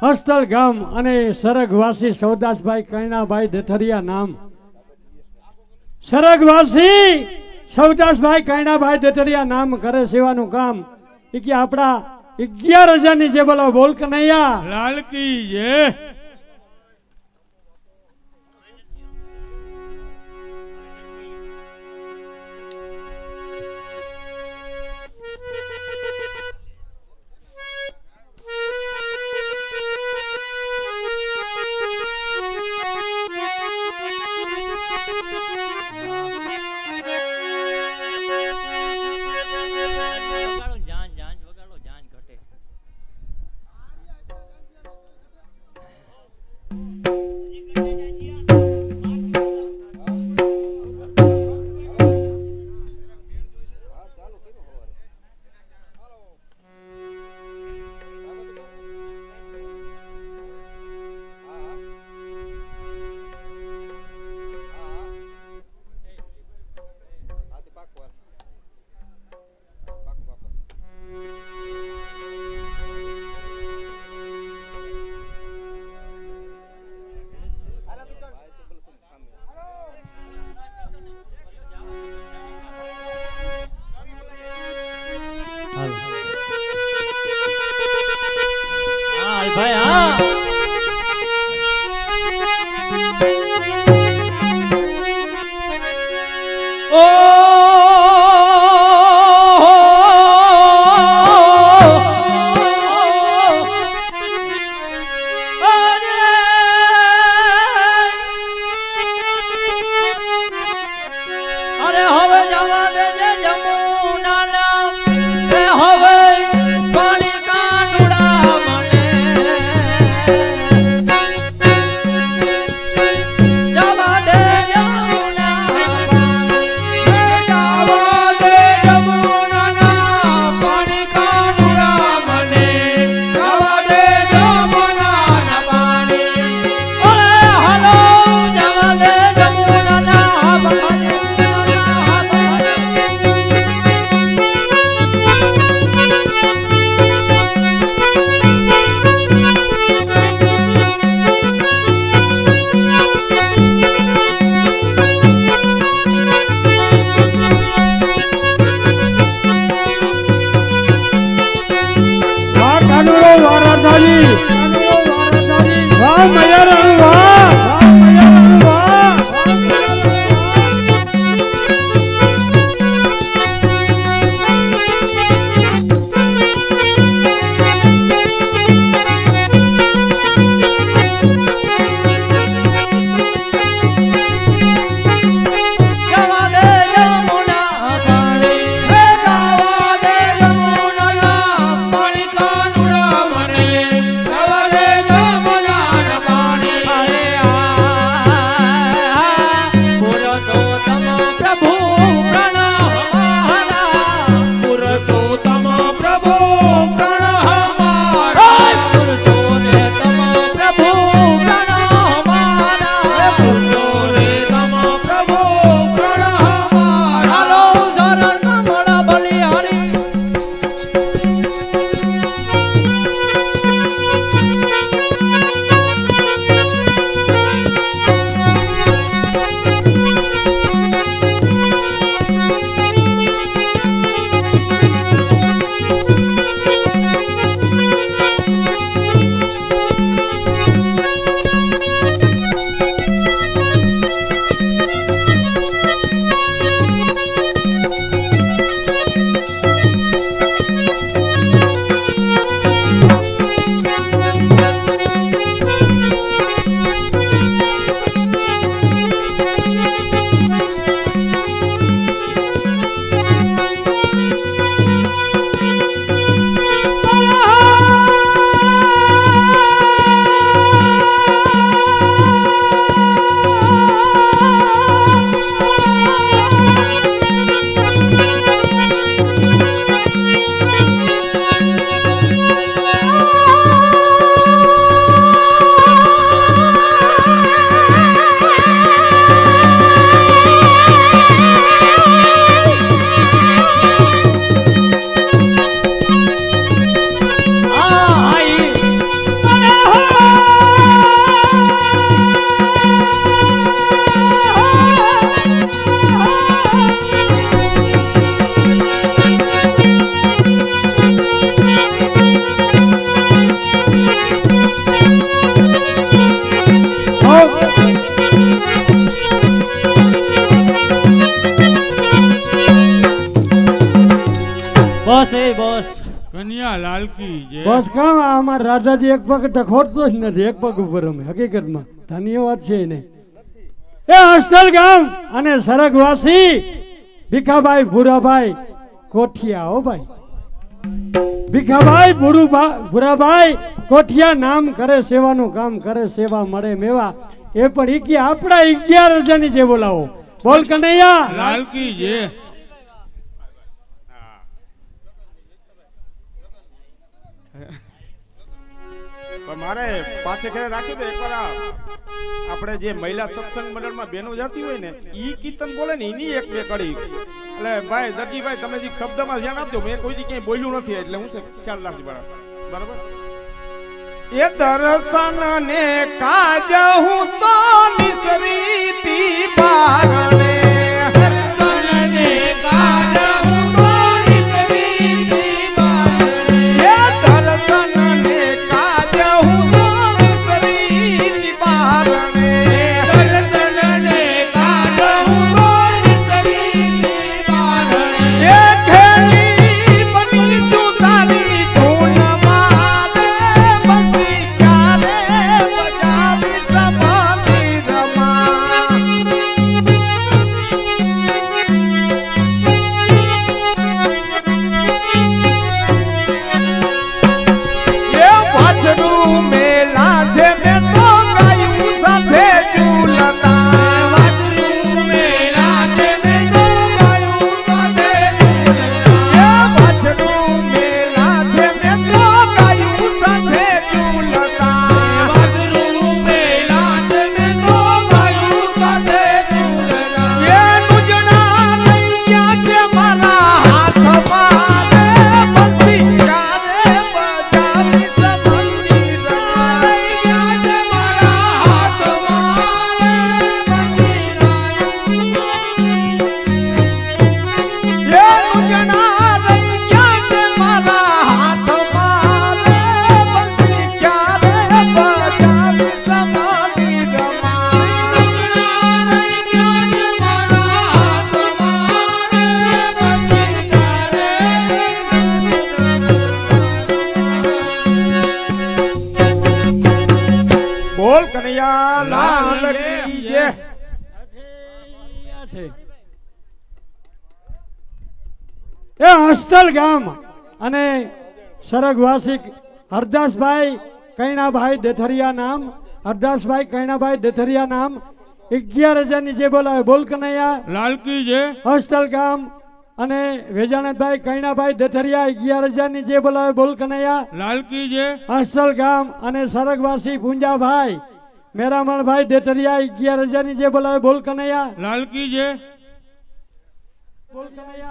હસ્તલ ગામ અને સરગવાસી સૌદાસભાઈ કૈણાભાઈ ડઠરિયા નામ. સરગવાસી સૌદાસભાઈ કૈણાભાઈ ડઠરિયા નામ કરે સેવાનું કામ. એ કે આપણા 11,000 ની જે બોલો બોલ કનૈયા લાલકી જે લાલકી જય બસ કામ અમાર રાજાજી એક પગ ટખોરતો જ નથી, એક પગ ઉપર અમે હકીકતમાં ધાની વાત છે ને. એ હોસ્ટેલ ગામ અને સરગવાસી ભીખાભાઈ ભૂરાભાઈ કોઠિયા. હો ભાઈ, ભીખાભાઈ ભૂરાભાઈ કોઠિયા નામ કરે સેવાનું કામ કરે, સેવા મળે મેવા. એ પણ આપણા 11,000 ની જે બોલાવો. બોલ કનૈયા લાલકી જય. મારે પાછે ઘરે રાખી દે એકવાર. આપણે જે મહિલા સત્સંગ મંડળમાં બહેનો જતી હોય ને ઈ કીર્તન બોલે ને એની એક બે કડી. એટલે ભાઈ દરજીભાઈ તમે જે શબ્દમાં ધ્યાન આપજો, મેં કોઈ દી ક્યાંય બોલ્યું નથી એટલે હું છે ખ્યાલ રાખજો બરાબર. એ દર્શન ને કાજ હું તો નિસરીતી બારણે, દર્શન ને કાજ હું તો નિસરીતી બારણે, એ દર્શન ને કાજ હું તો નિસરીતી બારણે, દર્શન ને કાજ હું તો નિસરીતી બારણે, એ ખેલી બની ચુતાલી ધૂન મારે બંસી ક્યારે બજાવી સમાતી રમા. એ વાછડું મેલા છે મેં તો ગાયું સાથે ઝૂલતા, વાછડું મેલા છે મેં તો ગાયું સાથે ઝૂલતા, એ વાછડું મેલા છે મેં તો ગાયું સાથે ઝૂલતા, વાછડું મેલા છે મેં તો ગાયું સાથે ઝૂલતા, એ દુજણા લઈ ગયા છે મારા હાથમાં રે બંસી ક્યારે બજાવી સંબંધી રમા, લઈ ગયા છે મારા હાથમાં રે બંસી એ દુજણા લઈ ગયા છે મારા હાથમાં રે બંસી ક્યારે બજાવી સંબંધી રમા, દુજણા લઈ ગયા છે મારા હાથમાં રે બંસી ક્યારે. બોલ કનૈયા લાલ કી જય. એ હોસ્ટેલ ગામ અને સરગવાસી હરદાસભાઈ કૈણાભાઈ દેથરિયા નામ, હરદાસભાઈ કૈણાભાઈ દેથરિયા નામ 11,000 ની જે બોલાવે. બોલ કનૈયા લાલકી જય. હોસ્ટેલ ગામ અને વેજાણતભાઈ કૈણાભાઈ દેથરિયા 11,000 ની જે બોલાવે. બોલ કનૈયા લાલકી જય. હોસ્ટેલ ગામ અને સરગવાસી પૂંજાભાઈ મેરામણભાઈ દેથરિયા 11,000 ની જે બોલાવે. બોલ કનૈયા લાલકી જય.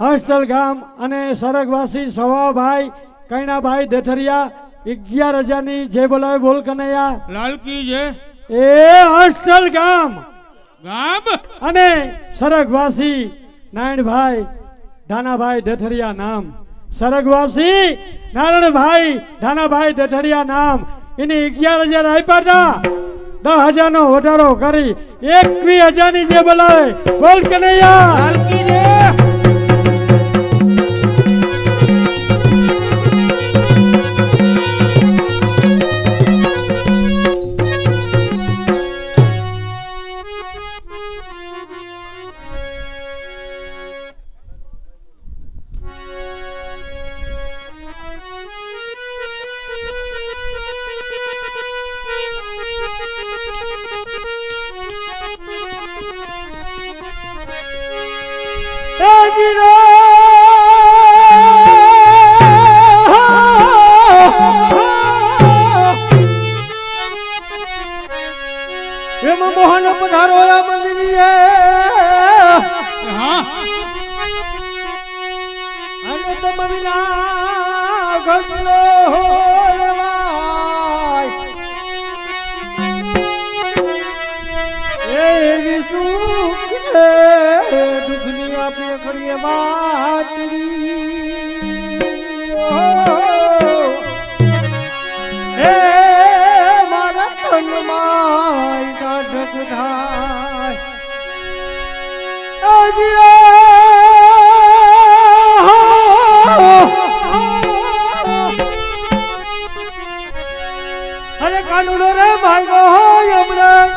હોસ્ટેલ ગામ અને સરગવાસી સવાભાઈ કૈણાભાઈ દેથરિયા 11,000 ની જે બોલાવે. બોલ કનૈયા લાલકી જય. એ હોસ્ટેલ ગામ ગામ અને સરગવાસી નારાયણભાઈ ધાનાભાઈ દેથરિયા નામ, સરગવાસી નારાયણભાઈ ધાનાભાઈ દેથરિયા નામ એની 11,000 આપ્યા હતા. 10,000 નો વધારો કરી 21,000 ની જે બોલાવે. બોલ કનૈયા લાલકી જય. એમાં મોહન પધારો મંદિર હા અને તમ વિના ઘટલો એવી સુખ દુઃખની આપણે કરીએ વાતડી. હે મારા તનમાં નાટક થાય અરે કાનુડો રે ભાગો હોય હમણાં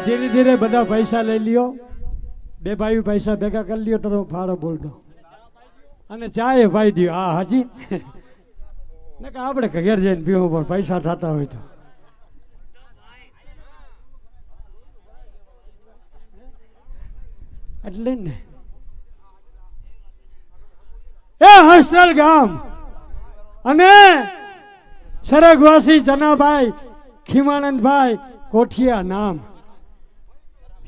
ધીરે ધીરે બધા પૈસા લઈ લ્યો, બે ભાઈ પૈસા ભેગા કરી લ્યો તો ફાળો બોલ દો અને ચાય ભાઈ દો. હા હાજી ને કે આપણે ઘેર જઈને પીવું પણ પૈસા થતા હોય તો. એટલે ને એ હસ્તલ ગામ અને સરગવાસી જનાભાઈ ખીમાનંદભાઈ કોઠિયા નામ.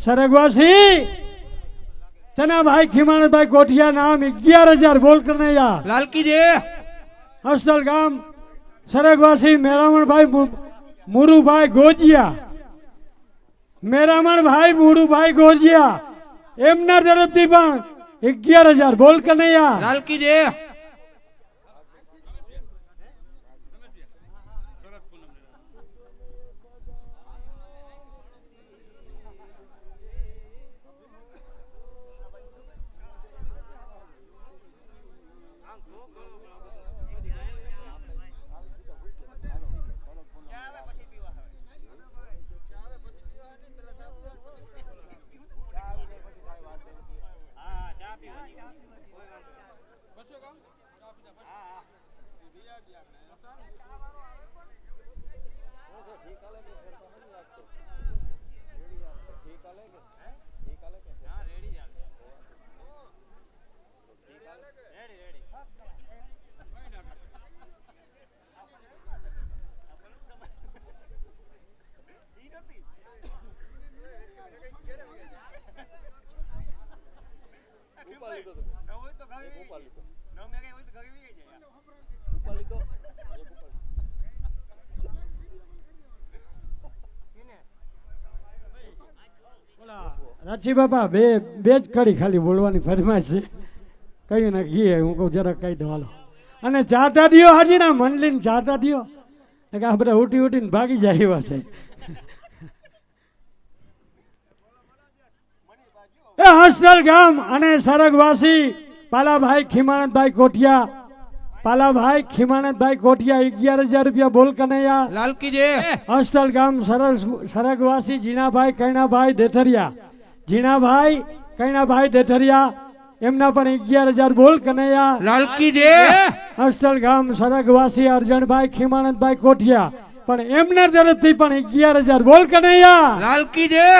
સરગવાસી જનાભાઈ ખીમાનંદભાઈ કોઠિયા નામ 11,000 બોલ કનૈયા. લાલકી જય. હસ્તલ ગામ સરગવાસી મેરામણભાઈ મુરુભાઈ ગોજિયા. મેરામણભાઈ મુરુભાઈ ગોજિયા એમના તરફથી પણ 11,000 બોલ કનૈયા. લાલકી જય. રાજી બાપા બે જ કડી ખાલી બોલવાની ફરમાઈશ છે. કઈ ના ઘી હું કહું જરાક કહી દો હાલો. અને ચાતા દિયો હાજી ના મંડલીને ચાતા દિયો કે આ બધા ઉઠી ઉઠીને ભાગી જાય એવા છે. એ હસ્તલ ગામ અને સરગવાસી પાલાભાઈ ખીમાનંદભાઈ કોઠિયા. પાલાભાઈ ખીમાનંદભાઈ કોઠિયા 11,000 રૂપિયા બોલ કનૈયા. લાલકી જય. હસ્તલ ગામ સરગવાસી જીનાભાઈ કૈણાભાઈ દેઠરિયા. જીણાભાઈ કૈણાભાઈ દેઠરિયા એમના પણ 11,000 બોલ કનૈયા. લાલકી જય. હસ્તલ ગામ સરગવાસી અરજણભાઈ ખીમાનંદભાઈ કોઠિયા પણ એમના તરફથી પણ 11,000 બોલ કનૈયા. લાલકી જય.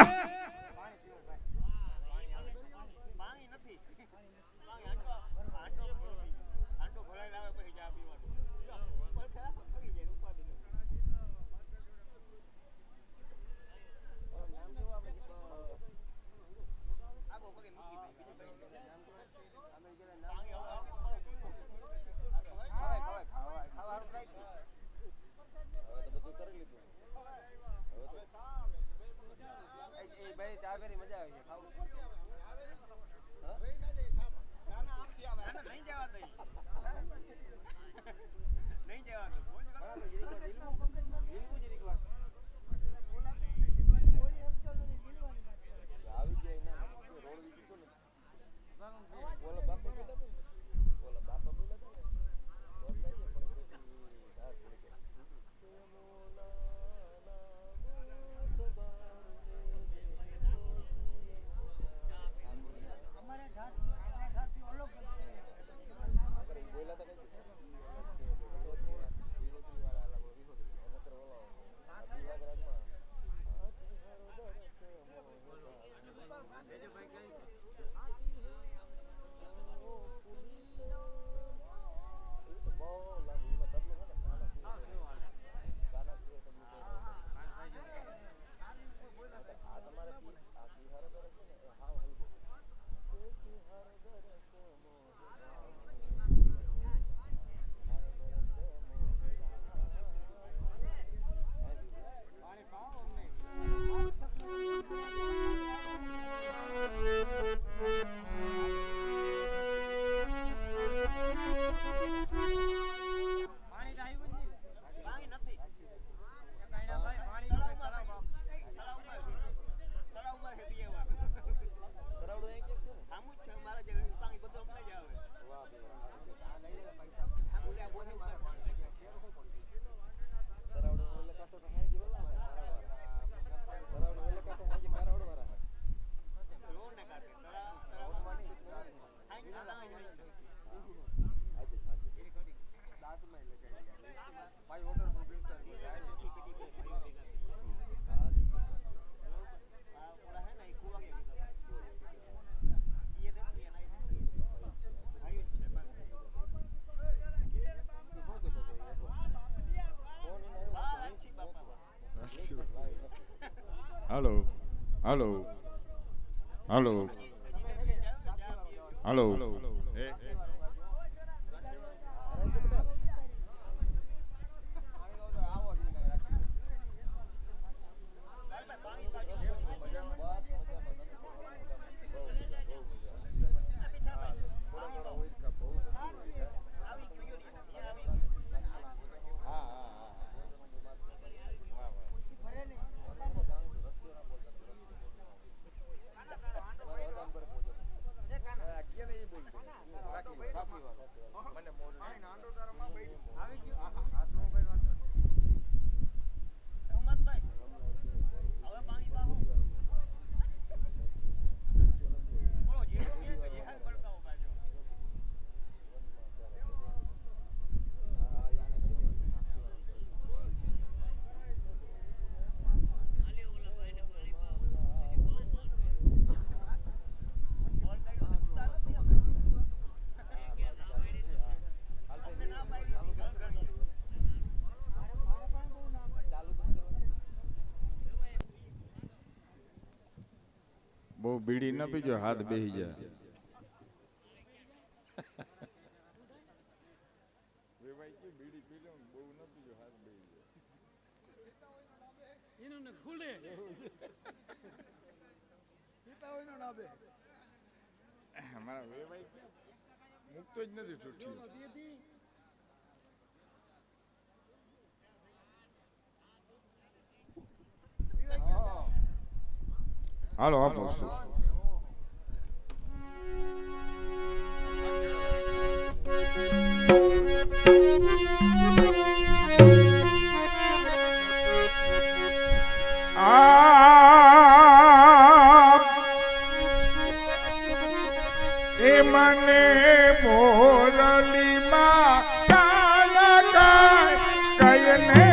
હાલો હાલો હાલો બહુ બીડી ન પીજો હાથ બેહી જાય બીડી પી લો બહુ ન પીજો હાથ બેહી જાય મારા વેવાઈ મૂકતો જ નથી છૂટી હાલો આપો એ મને મોરલીમાં કયને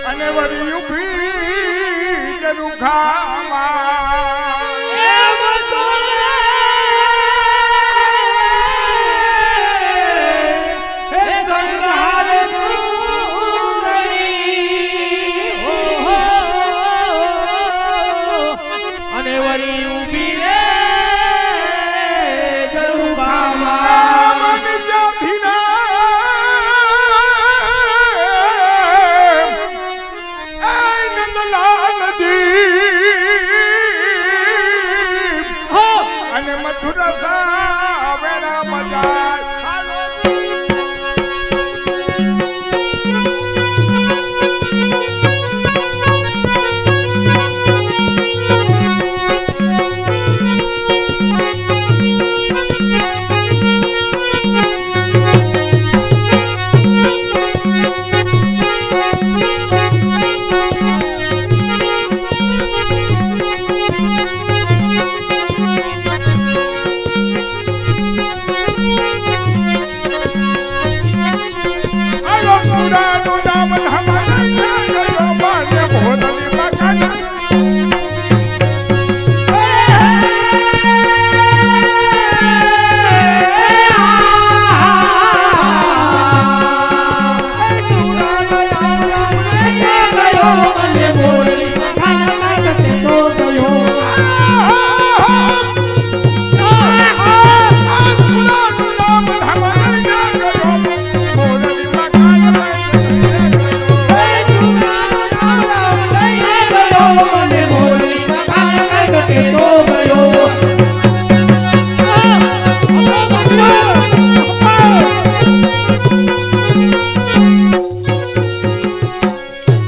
અને વળી ઉભી કરું અને વળી ઉભી રે કરું કહેતો ગયો.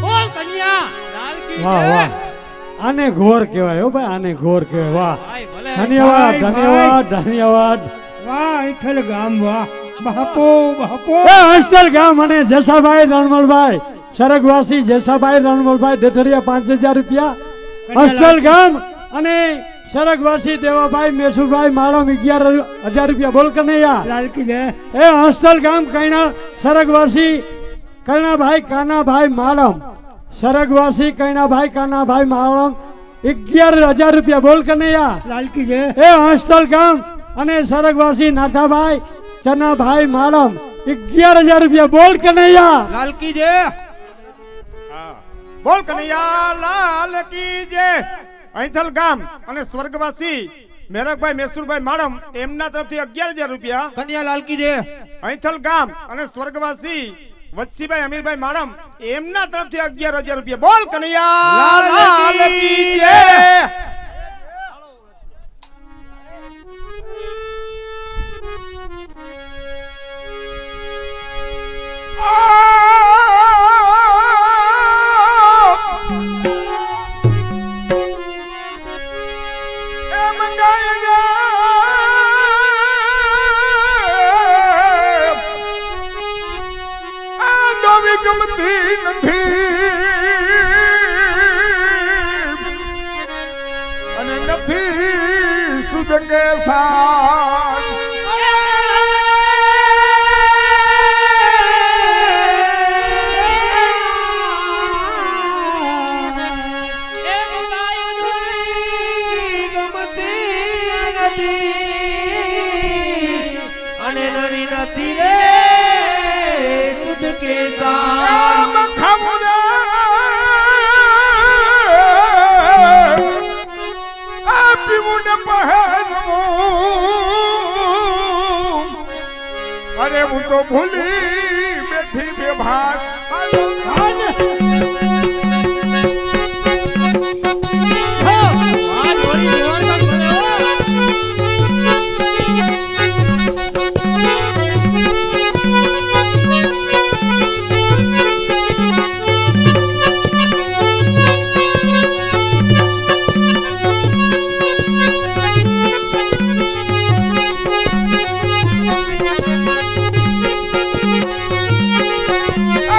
બોલ કન્યા લાલ કી વાહ જય. વાહ આને ઘોર કહેવાય હો ભાઈ, આને ઘોર કહેવાય. વાહ, ભાઈ ભલે ધન્યવાદ ભાઈ, ધન્યવાદ ધન્યવાદ. વાહ ઈથલ ગામ વાહ બાપો બાપો એ હસ્તલ ગામ અને જસાભાઈ રણમલભાઈ સરગવાસી જસાભાઈ રણમલભાઈ ડેથરિયા 5000 રૂપિયા. હસ્તલ ગામ અને સરગવાસી દેવાભાઈ મેસુભાઈ માળમ 11000 રૂપિયા. બોલ કનૈયા. લાલકી દે એ હસ્તલ ગામ કૈણા સરગવાસી કૈણાભાઈ કાનાભાઈ માળમ સરગવાસી કૈણાભાઈ કાનાભાઈ માળમ 11000 રૂપિયા. બોલ કનૈયા. લાલકી દે એ હસ્તલ ગામ અને સરગવાસી નાથાભાઈ ચનાભાઈ માળમ 11000 રૂપિયા. બોલ કનૈયા. લાલ કી જય. હા. બોલ કનૈયા લાલ કી જય. અહીંથલ ગામ અને સ્વર્ગવાસી મેરકભાઈ મેસુરભાઈ માડમ એમના તરફથી 11000 રૂપિયા. કન્યા લાલ કી જય. અહીંથલ ગામ અને સ્વર્ગવાસી વત્સીભાઈ અમીરભાઈ માડમ એમના તરફથી 11000 રૂપિયા. બોલ કનૈયા લાલ કી જય. અને નથી સુધ કે સાથ અને નરી નથી રે તુજ કેતા. આમ ખમરે આ પીવું ને પહેરવું અરે હું તો ભૂલી બેઠી બેભાન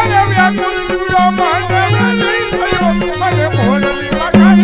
અરે વ્યાકુળ જીવડો માંડવે નહીં થયો મને ભોળની વખાણ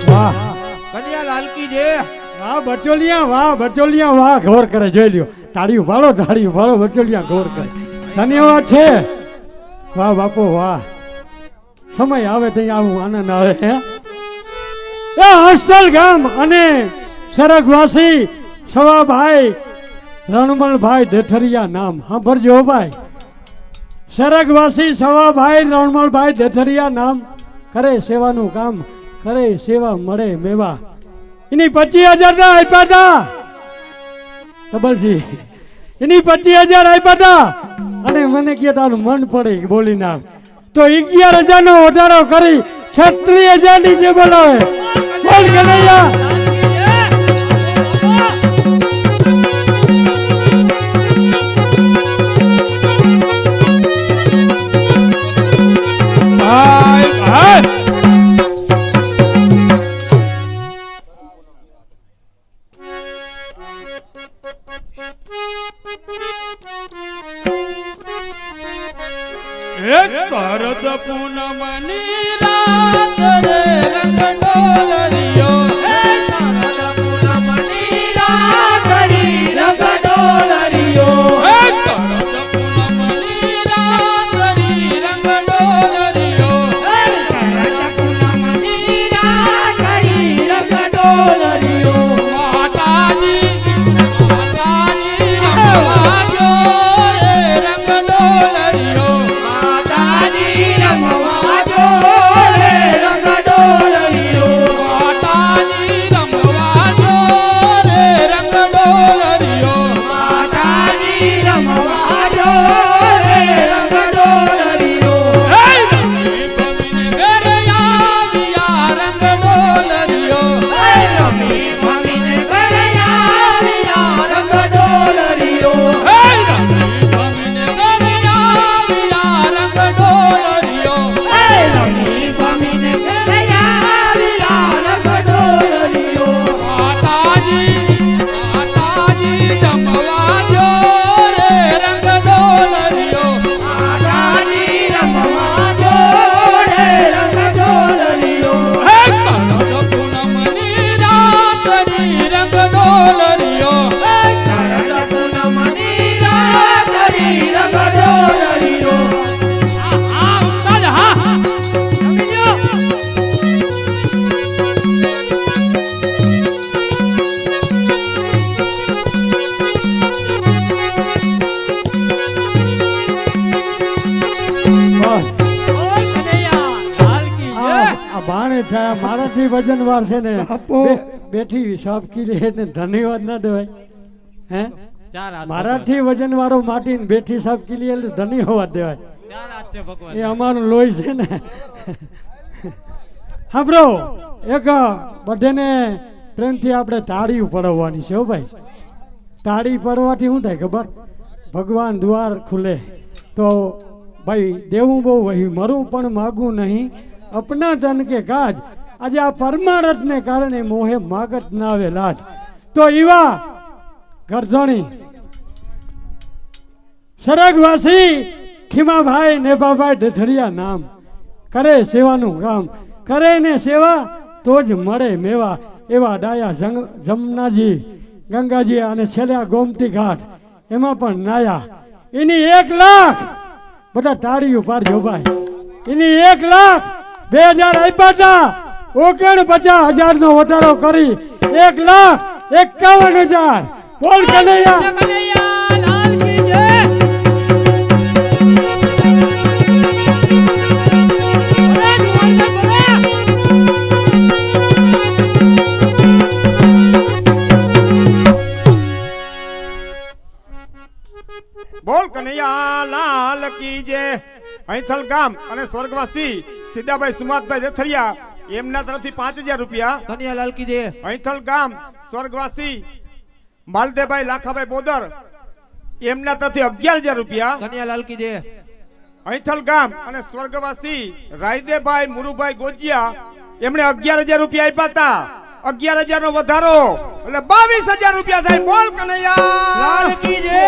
વાહ કન્યા લાલ કી જય. વાહ બચોલિયા, વાહ બચોલિયા, વાહ ઘોર કરે. જોઈ લ્યો, તાળીઓ પાડો, તાળીઓ પાડો. બચોલિયા ઘોર કરે. ધન્યવાદ છે. વાહ બાપુ વાહ. સમય આવે ત્યાં આવું આનંદ આવે. હે એ હસ્તલ ગામ અને સરગવાસી સવાભાઈ રણમલભાઈ ડેથરિયા નામ સાંભળજો ભાઈ. સરગવાસી સવાભાઈ રણમલભાઈ ડેથરિયા નામ કરે સેવાનું કામ કરે સેવા મળે મેવા. એની 25000 ના આપ્યા હતા તબલજી, એની 25000 આપ્યા હતા અને મને કે તારું મન પડે બોલી નાખ તો 11000 નો વધારો કરી 36000 ની જે બોલાવે. બોલ કનૈયા. એક શરદ પૂનમની રાત રે રંગ ડોલરિયો. પૂનમની રાત રી થાય મારાથી વજનવાર છે ને બાપુ. બેઠી સાફ કીધી ને ધન્યવાદ ના દેવાય હે ચાર હાથ મારાથી વજનવાળો માટી ને બેઠી સાફ કીધી એટલે ધન્યવાદ દેવાય ચાર હાથ છે ભગવાન એ અમારું લોહી છે ને સાંભળો એક બધાને પ્રેમથી આપણે તાળી પડવાની છે હો ભાઈ તાળી પડવાથી શું થાય ખબર ભગવાન દ્વાર ખુલે તો ભાઈ દેવું બહુ વહી મરું પણ માગું નહીં અપના તન કે કાજ આજે આ પરમારથને કારણે મોહે માગત ના આવે લાજ તો ઈવા ગરધણી સરગવાસી ખીમાભાઈ નેભાભાઈ ઢઠરિયા નામ કરે સેવાનું કામ કરે ને સેવા તો જ મળે મેવા એવા ડાયા જમનાજી ગંગાજી અને છેલ્લા ગોમતી ઘાટ એમાં પણ નાયા એની 1 લાખ બધા તાળીઓ પાડજો ભાઈ એની 1 લાખ 2000 આપ્યા હતા 49,000 નો વધારો કરી 1,51,000 બોલ કનૈયા કનૈયા લાલ કી જય બોલ કનૈયા લાલ કી જય અહીંથલ ગામ અને સ્વર્ગવાસી સિદ્ધાભાઈ સુમાતભાઈ જથરિયા એમના તરફથી 5,000 રૂપિયા કન્યા લાલ કી જય અહીંથલ ગામ સ્વર્ગવાસી માલદેભાઈ લાખાભાઈ બોદર એમના તરફથી 11,000 રૂપિયા કન્યા લાલ કી જય અહીંથલ ગામ અને સ્વર્ગવાસી રાયદેભાઈ મુરુભાઈ ગોજિયા એમણે 11,000 રૂપિયા આપ્યા હતા 11,000 નો વધારો એટલે 22,000 રૂપિયા થાય બોલ કનૈયા લાલ કી જય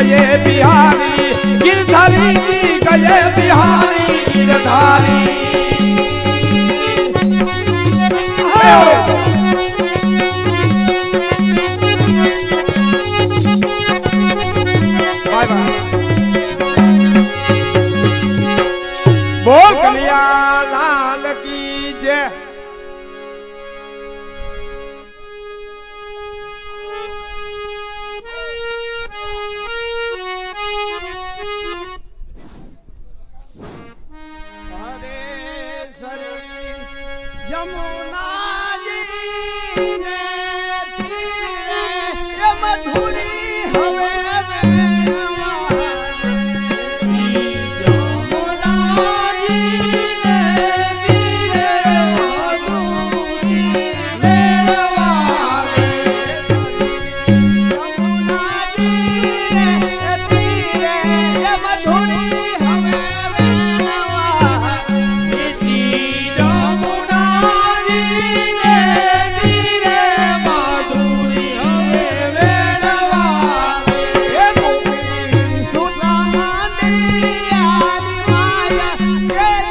गए बिहारी गिरधारी जी गए बिहारी गिरधारी बोल कन्हैया लाल की जय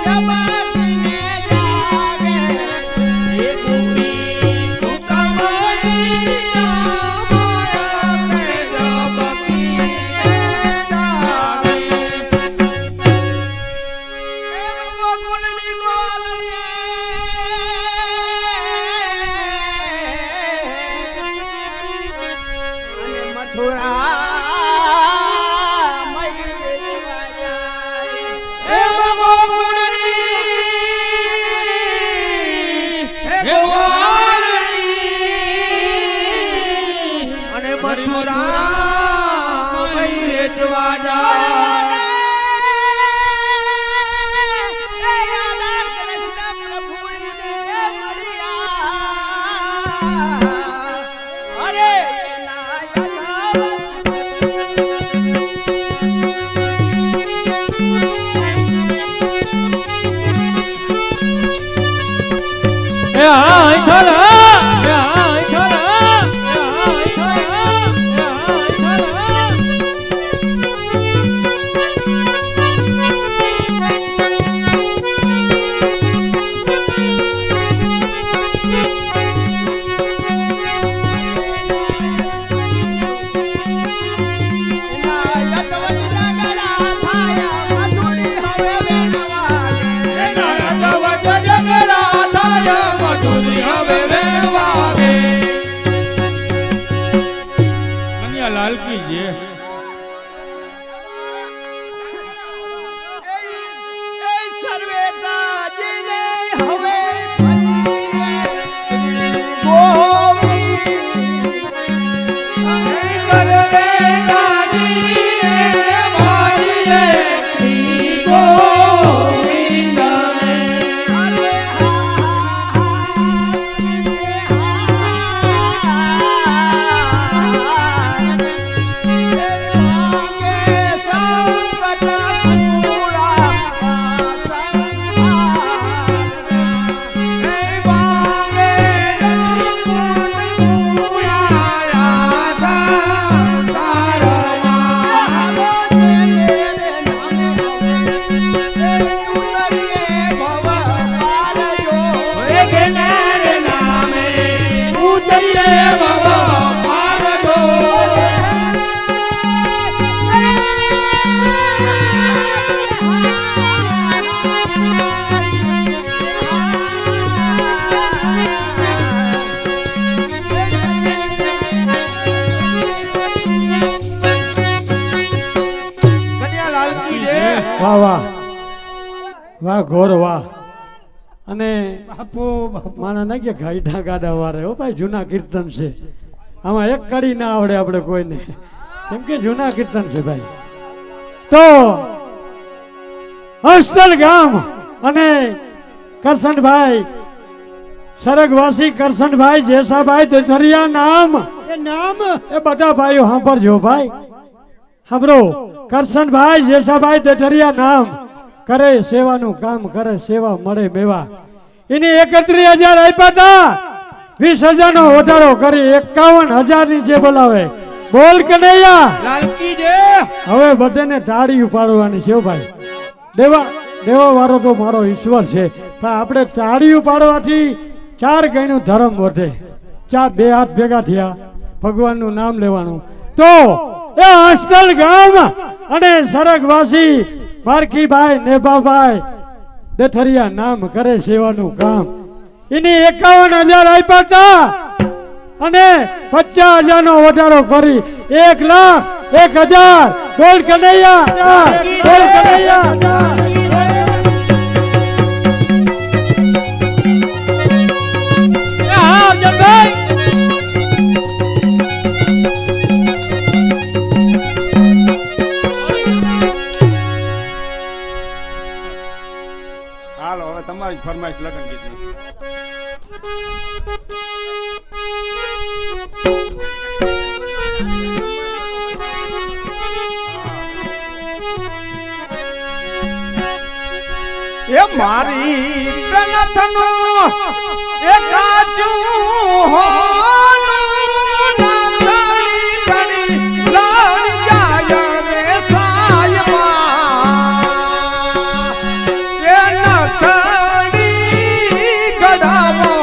Jabba લાલ કી જય. સર્વે દાજીને હવે વાહ વાહ વાહ ઘોર વાહ. અને બાપુ બાપુ માણા ના કે ગાઈડા ગાડા વારે હો ભાઈ, જૂના કીર્તન છે, આમાં એક કડી ના આવડે આપણે કોઈને, કેમ કે જૂના કીર્તન છે ભાઈ. તો હસ્તલ ગામ અને કરશનભાઈ સરગવાસી કરશનભાઈ જેસાભાઈ દેથરિયા નામ એ નામ એ બધા ભાઈઓ સાંભળજો ભાઈ, સાંભળો. કરશનભાઈ જેસાભાઈ દેથરિયા નામ કરે સેવાનું કામ કરે, સેવા મળે મેવા. એને 31,000 આપ્યા હતા, 20,000 નો વધારો કરી 51,000 ની જે બોલાવે બોલ કનૈયા લાલ કી જય. હવે બધાને તાળી પાડવાની છે હો ભાઈ. દેવા વાળો તો મારો ઈશ્વર છે, પણ આપણે તાળી પાડવાથી 4 ગણું ધર્મ વધે. 2 હાથ ભેગા થયા, ભગવાનનું નામ લેવાનું. તો એ હસ્તલ ગામ અને સરગવાસી મારકીભાઈ નેભાભાઈ દેથરિયા નામ કરે સેવાનું કામ. એની 51,000 આપ્યા હતા અને 50,000 નો વધારો કરી 1,01,000. બોલ કનૈયા, બોલ કનૈયા. હાલો હવે તમારી ફરમાઈશ લગન ગીતની. એ મારી કનથનો એ કાચું હોનું નામની કડી લાડ જાય રે સાયમાં એ નથડી ગડાવો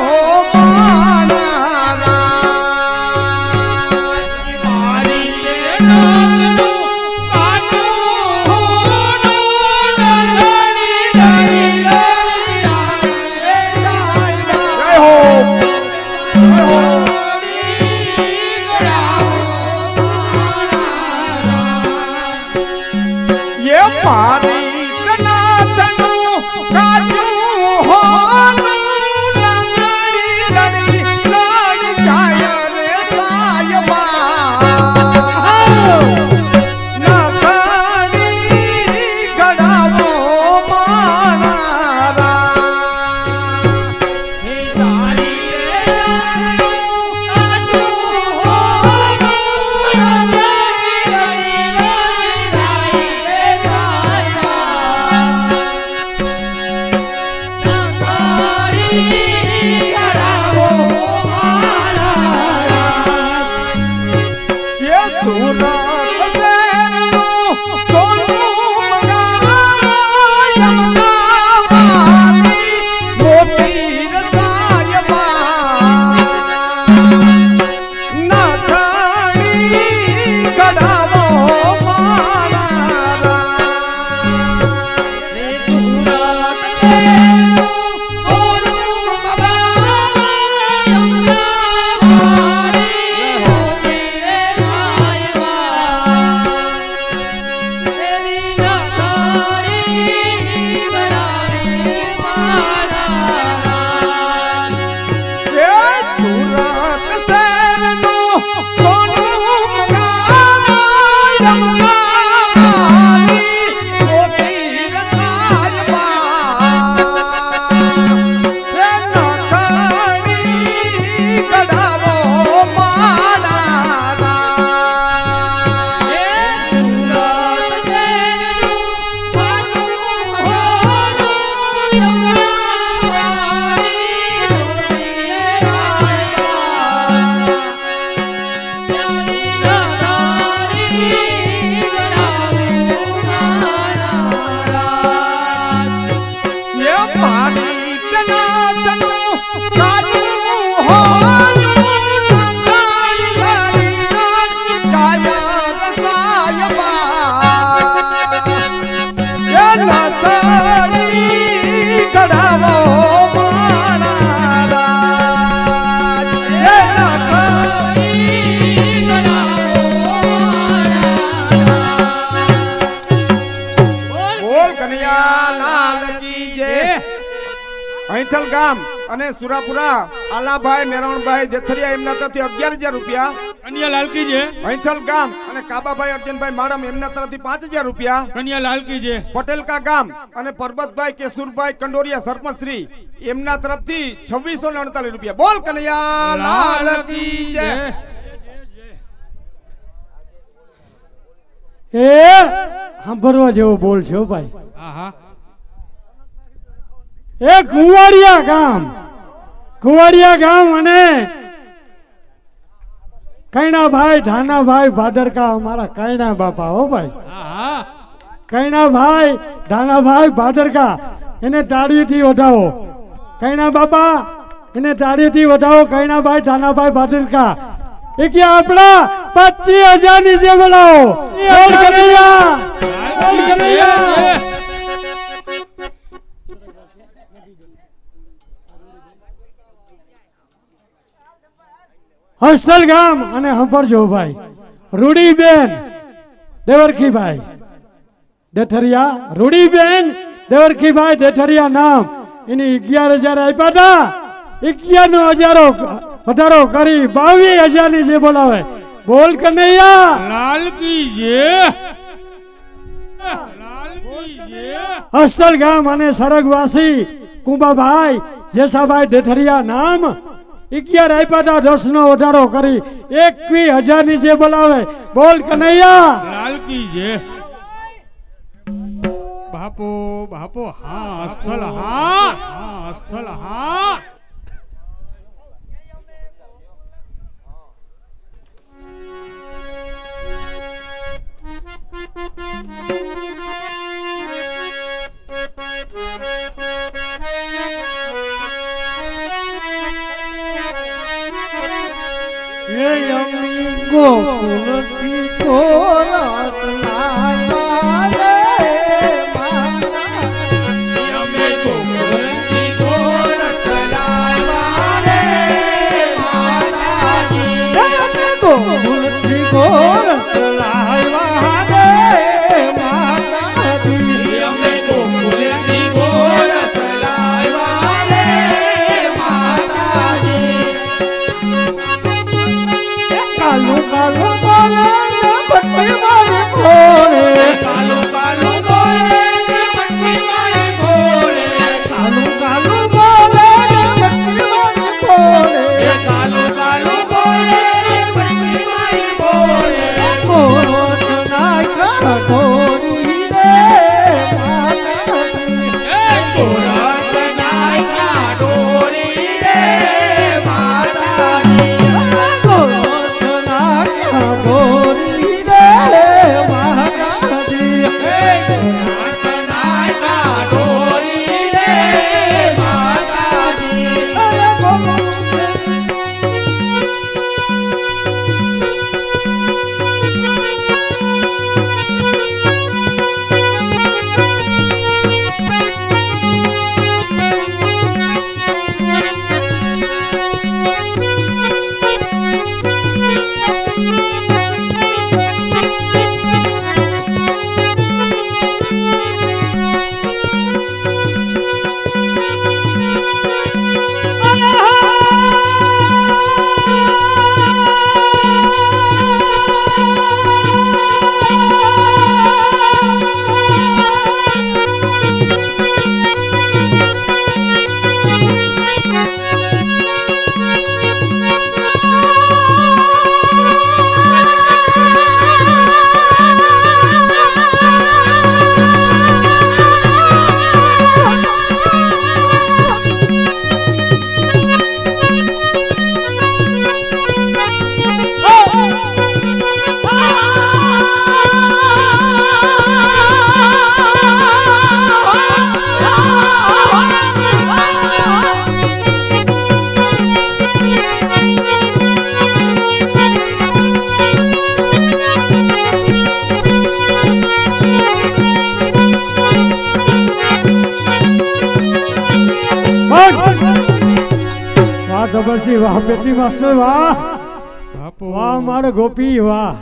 હૈથલ ગામ અને સુરાપુરા આલાભાઈ મેરવણભાઈ દેથરિયા એમના તરફથી 11,000 રૂપિયા. કન્યા લાલકી છે. હૈથલ ગામ અને કાબાભાઈ અર્જનભાઈ માડમ એમના તરફથી 5,000 રૂપિયા. કન્યા લાલકી છે. પટેલકા ગામ અને પરબતભાઈ કેશુરભાઈ કંડોરિયા સરપંચ શ્રી એમના તરફથી 2649 રૂપિયા. બોલ કનૈયા લાલ કી જય. એ સાંભળવા જેવો બોલ છે હો ભાઈ. હા હા. એ કુવાડિયા ગામ અને કૈણાભાઈ ધાનાભાઈ ભાદરકા અમારા કૈણા બાપા હો ભાઈ. હા હા. કૈણાભાઈ ધાનાભાઈ ભાદરકા એને તાળીથી વધાવો. કૈણા બાપા એને તાળીથી વધાવો. કૈણાભાઈ ધાનાભાઈ ભાદરકા એ કે આપણા 25,000 ની જે બોલાવો. બોલ કનૈયા, બોલ કનૈયા. હોસ્ટેલ ગામ અને સાંભળજો ભાઈ, રૂડીબેન દેવરખીભાઈ દેથરિયા, રૂડીબેન દેવરખીભાઈ દેથરિયા નામ એની 11,000 આપ્યા હતા. 11,000 વધારો કરી 22,000 ની જે બોલાવે. બોલ કનૈયા લાલકી છે. લાલકી છે. હોસ્ટેલ ગામ અને સરગવાસી કુંભાભાઈ જેસાભાઈ દેથરિયા નામ 11 આપ્યા હતા. 10 નો વધારો કરી 21,000 ની જે બોલાવે. બોલ કનૈયા લાલકી છે. બાપો બાપો હા સ્થળ હા હા સ્થળ હા. ગોકુલથી કોરત લાવા રે માતા. અમે ગોકુલથી કોરત લાવા રે માતાજી. અમે ગોકુલથી કોરત લાવા રે માતાજી. અમે ગોકુલથી કોરત લાવા રે માતાજી. કાલુ કાલુ બોલે ને ભટ્ટી મારી ભોળે. કાલુ કાલુ બોલે ને ભટ્ટી મારી ભોળે. કાલુ કાલુ બોલે ને ભટ્ટી મારી ભોળે. કાલુ કાલુ બોલે ને ભટ્ટી મારી ભોળે. કોરત નાખ્યા ઢોરી રે માતાજી. કોરત નાખ્યા ઢોરી રે માતાજી. જબરજી વાહ બેટી માસ્ટર વાહ. બાપો વાહ મારો ગોપી વાહ.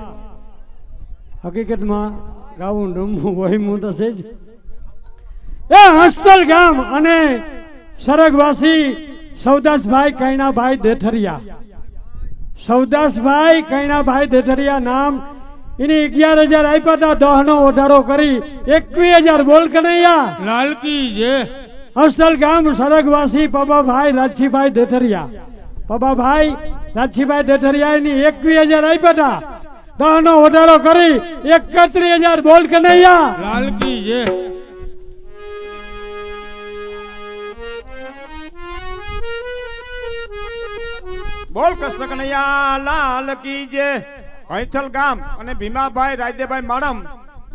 હકીકતમાં ગાવું રમવું હોય હું તો છે જ. એ હોસ્ટેલ ગામ અને સરગવાસી સૌદાસભાઈ કૈણાભાઈ ડેઠરિયા, સૌદાસભાઈ કૈણાભાઈ ડેઠરિયા નામ એની 11,000 આપ્યા હતા, 10નો વધારો કરી 21,000 બોલ કનૈયા. લાલકી જે અસ્તલ ગામ સરગવાસી પબાભાઈ રાજસીભાઈ ડેઠરિયા, પબાભાઈ રાજસીભાઈ ડેઠરિયા એની 21,000 આપ્યા હતા, 10નો વધારો કરી 31,000 બોલ કનૈયા. લાલકી જે બોલ કૃષ્ણ કનૈયા લાલ કી જય. હૈથલ ગામ અને ભીમાભાઈ રાયદેભાઈ માડમ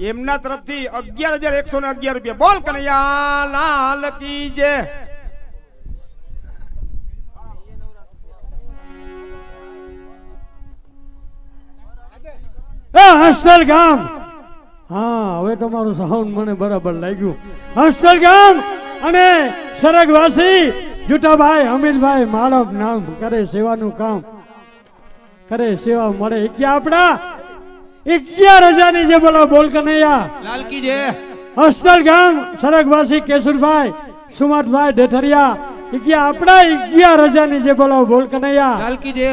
એમના તરફથી 11,111 રૂપિયા. બોલ કનૈયા લાલ કી જય. હસ્તલ ગામ, હા હવે તમારું સાઉન્ડ મને બરાબર લાગ્યું. હસ્તલ ગામ અને સરગવાસી જુટાભાઈ હમીરભાઈ માળપ નામ કરે સેવાનું કામ કરે, સેવા મળે કે આપણા 11,000 ની જે બોલો બોલ કનૈયા. લાલકી જે હસ્તલ ગામ સરગવાસી કેશુરભાઈ સુમાતભાઈ ડેઠરિયા કે આપણા 11,000 ની જે બોલો બોલ કનૈયા. લાલકી જે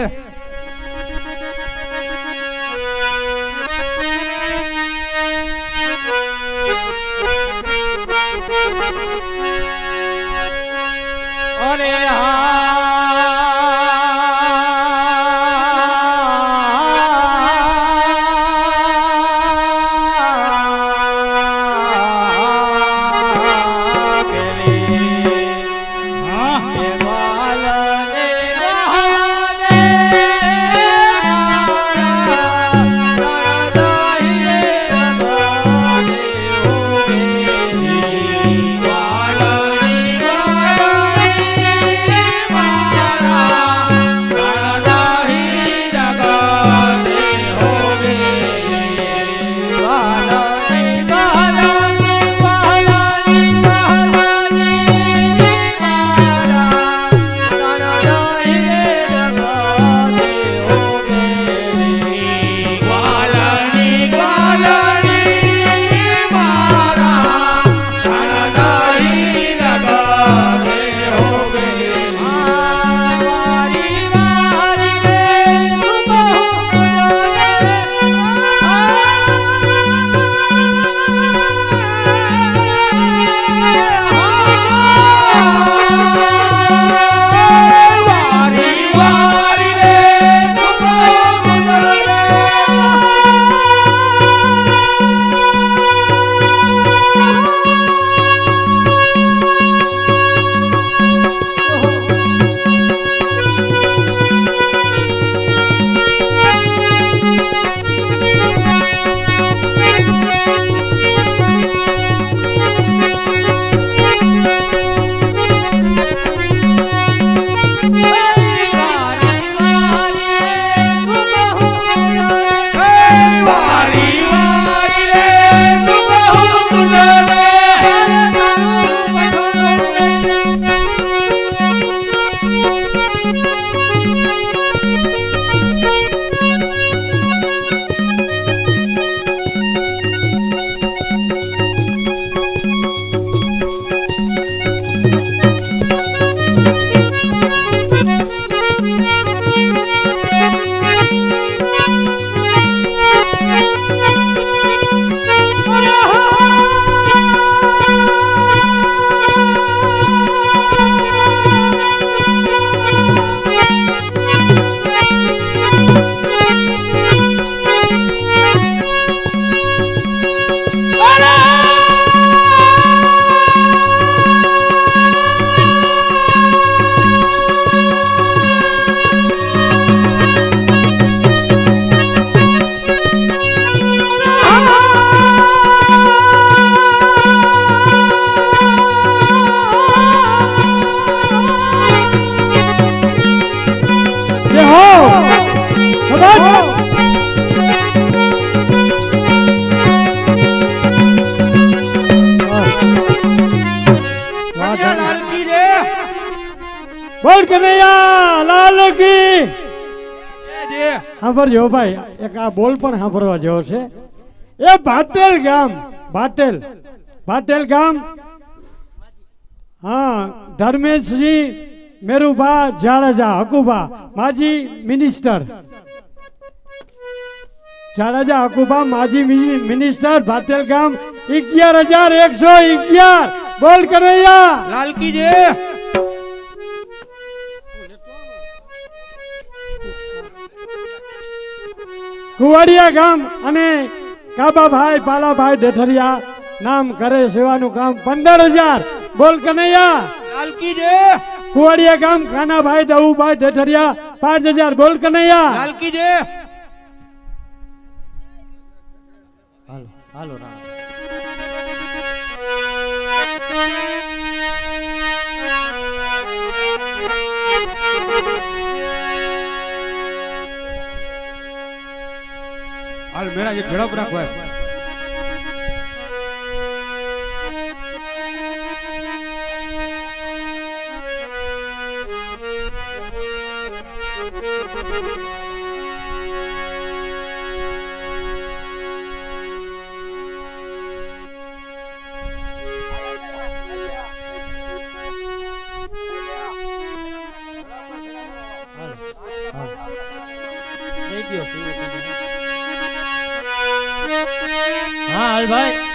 અરે બોલ કનૈયા લાલ કી. સાંભળજો ભાઈ, એક આ બોલ પણ સાંભળવા જેવો છે. એ ભાટેલ ગામ, ભાટેલ ગામ, હા ધર્મેશજી મેરુભા જાડેજા હકુભા માજી મિનિસ્ટર જાડેજા હકુભા માજી મિનિસ્ટર ભાટેલ ગામ 11,111 બોલ કનૈયા લાલ કી જય કુવાડિયા ગામ અને કાબાભાઈ પાલાભાઈ ડેઠરિયા નામ કરે સેવાનું કામ 15,000 બોલ કનૈયા લાલ કી જય કુવાડિયા ગામ કાનાભાઈ દવુભાઈ ડેઠરિયા 5,000 બોલ કનૈયા લાલ કી જય હાલો હાલો રાણા હાલ મેરા જે ઝડપ રાખો હા હાલ ભાઈ